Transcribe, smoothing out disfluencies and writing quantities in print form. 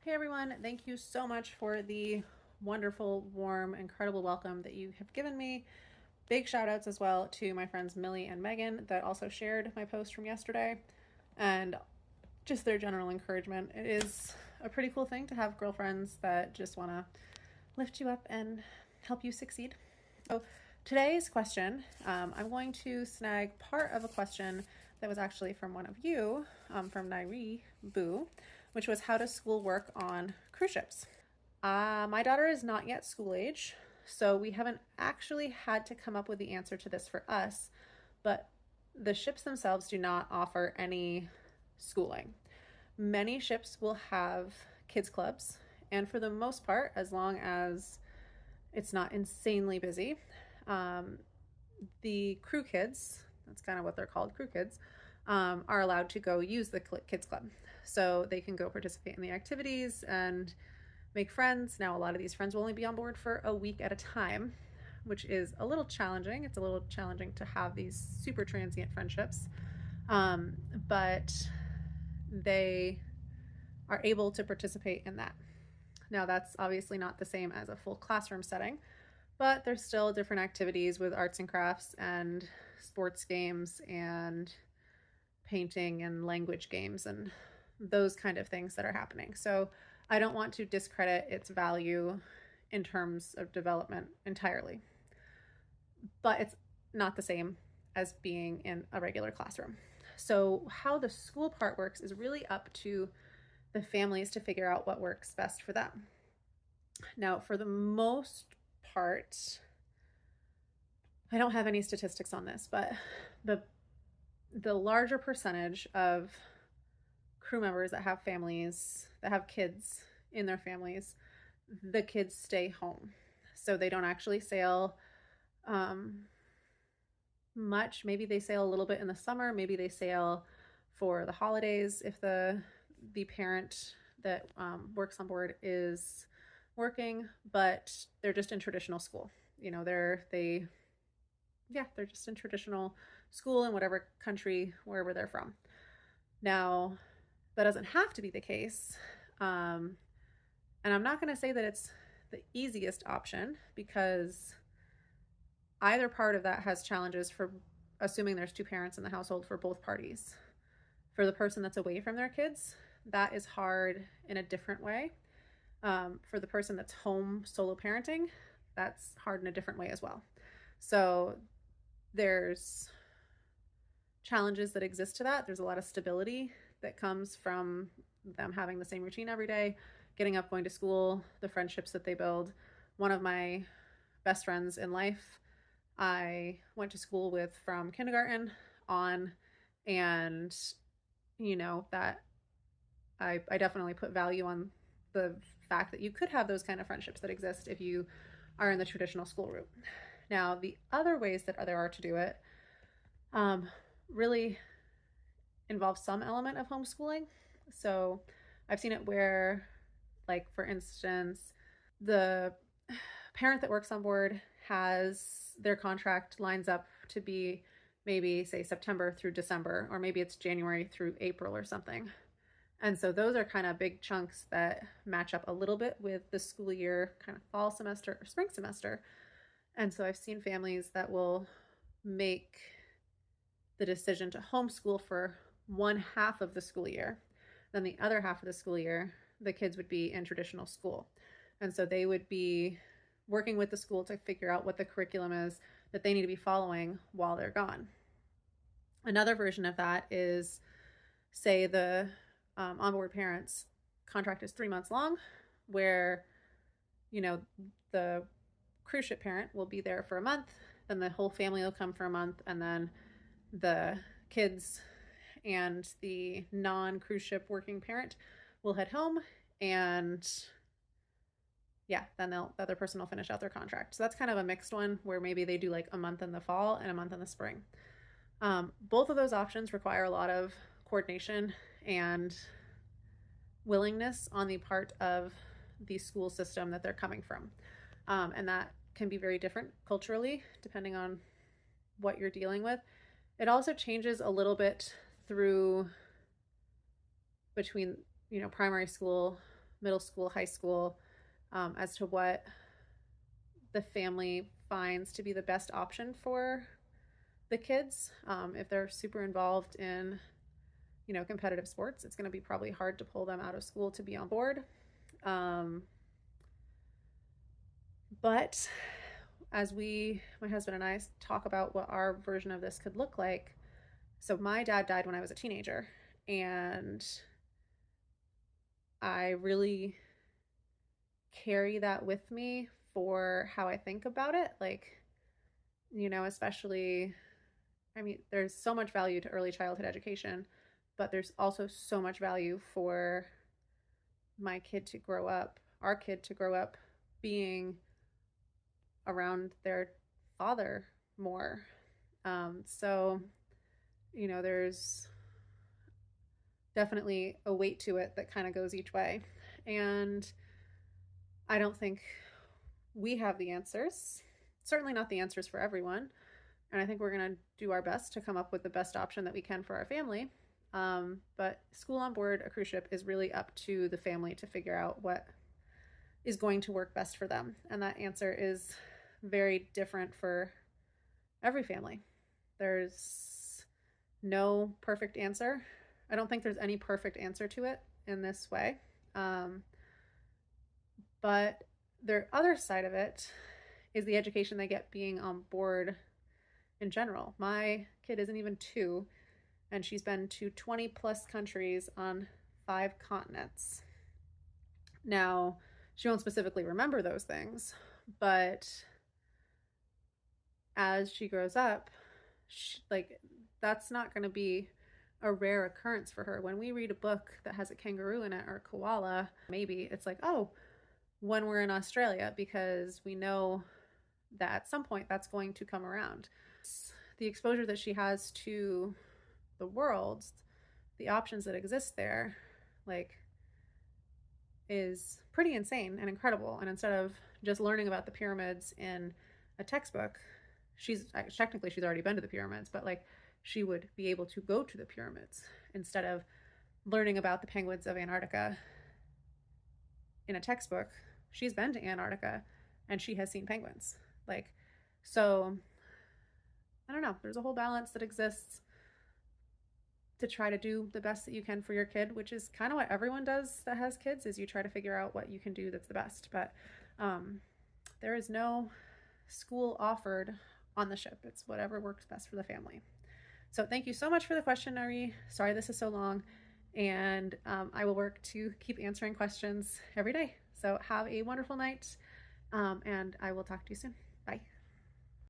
Hey everyone, thank you so much for the wonderful, warm, incredible welcome that you have given me. Big shout outs as well to my friends Millie and Megan that also shared my post from yesterday and just their general encouragement. It is a pretty cool thing to have girlfriends that just want to lift you up and help you succeed. So, today's question, I'm going to snag part of a question that was actually from one of you, from Nairi Boo, which was how does school work on cruise ships? My daughter is not yet school age, so we haven't actually had to come up with the answer to this for us, but the ships themselves do not offer any schooling. Many ships will have kids clubs, and for the most part, as long as it's not insanely busy, um, the crew kids, that's kind of what they're called, crew kids, are allowed to go use the kids club. So they can go participate in the activities and make friends. Now, a lot of these friends will only be on board for a week at a time, which is a little challenging. It's a little challenging to have these super transient friendships, but they are able to participate in that. Now, that's obviously not the same as a full classroom setting, but there's still different activities with arts and crafts and sports games and painting and language games and those kind of things that are happening. So I don't want to discredit its value in terms of development entirely, but it's not the same as being in a regular classroom. So how the school part works is really up to the families to figure out what works best for them. Now, for the most part, I don't have any statistics on this, but the larger percentage of crew members that have families, that have kids in their families, the kids stay home. So they don't actually sail much. Maybe they sail a little bit in the summer. Maybe they sail for the holidays if the parent that works on board is working, but they're just in traditional school. You know, they're just in traditional school in whatever country, wherever they're from. Now, that doesn't have to be the case. And I'm not going to say that it's the easiest option because either part of that has challenges for assuming there's two parents in the household for both parties. For the person that's away from their kids, that is hard in a different way. For the person that's home solo parenting, that's hard in a different way as well. So there's challenges that exist to that. There's a lot of stability that comes from them having the same routine every day, getting up, going to school, the friendships that they build. One of my best friends in life, I went to school with from kindergarten on, and that I definitely put value on the fact that you could have those kind of friendships that exist if you are in the traditional school route. Now, the other ways that there are to do it really involve some element of homeschooling. So I've seen it where, like, for instance, the parent that works on board has their contract lines up to be maybe, say, September through December, or maybe it's January through April or something. And so those are kind of big chunks that match up a little bit with the school year, kind of fall semester or spring semester. And so I've seen families that will make the decision to homeschool for one half of the school year. Then the other half of the school year, the kids would be in traditional school. And so they would be working with the school to figure out what the curriculum is that they need to be following while they're gone. Another version of that is, say, the onboard parents contract is 3 months long, where the cruise ship parent will be there for a month, then the whole family will come for a month, and then the kids and the non-cruise ship working parent will head home, and then the other person will finish out their contract. So that's kind of a mixed one where maybe they do like a month in the fall and a month in the spring. Both of those options require a lot of coordination and willingness on the part of the school system that they're coming from. And that can be very different culturally, depending on what you're dealing with. It also changes a little bit between primary school, middle school, high school, as to what the family finds to be the best option for the kids. If they're super involved in, competitive sports, it's going to be probably hard to pull them out of school to be on board. But as my husband and I, talk about what our version of this could look like, so my dad died when I was a teenager, and I really carry that with me for how I think about it. Like, especially, there's so much value to early childhood education, but there's also so much value for our kid to grow up being around their father more. So, there's definitely a weight to it that kind of goes each way. And I don't think we have the answers, certainly not the answers for everyone. And I think we're going to do our best to come up with the best option that we can for our family. But school on board a cruise ship is really up to the family to figure out what is going to work best for them. And that answer is very different for every family. There's no perfect answer. I don't think there's any perfect answer to it in this way. But the other side of it is the education they get being on board in general. My kid isn't even 2, and she's been to 20 plus countries on 5 continents. Now, she won't specifically remember those things, but as she grows up, that's not going to be a rare occurrence for her. When we read a book that has a kangaroo in it or a koala, maybe it's like, oh, when we're in Australia, because we know that at some point that's going to come around. The exposure that she has to the world, the options that exist there, is pretty insane and incredible. And instead of just learning about the pyramids in a textbook, she's already been to the pyramids, but she would be able to go to the pyramids instead of learning about the penguins of Antarctica in a textbook. She's been to Antarctica and she has seen penguins. So I don't know. There's a whole balance that exists to try to do the best that you can for your kid, which is kind of what everyone does that has kids, is you try to figure out what you can do that's the best. But there is no school offered on the ship. It's whatever works best for the family. So thank you so much for the question, Ari. Sorry this is so long. And I will work to keep answering questions every day. So have a wonderful night. And I will talk to you soon. Bye.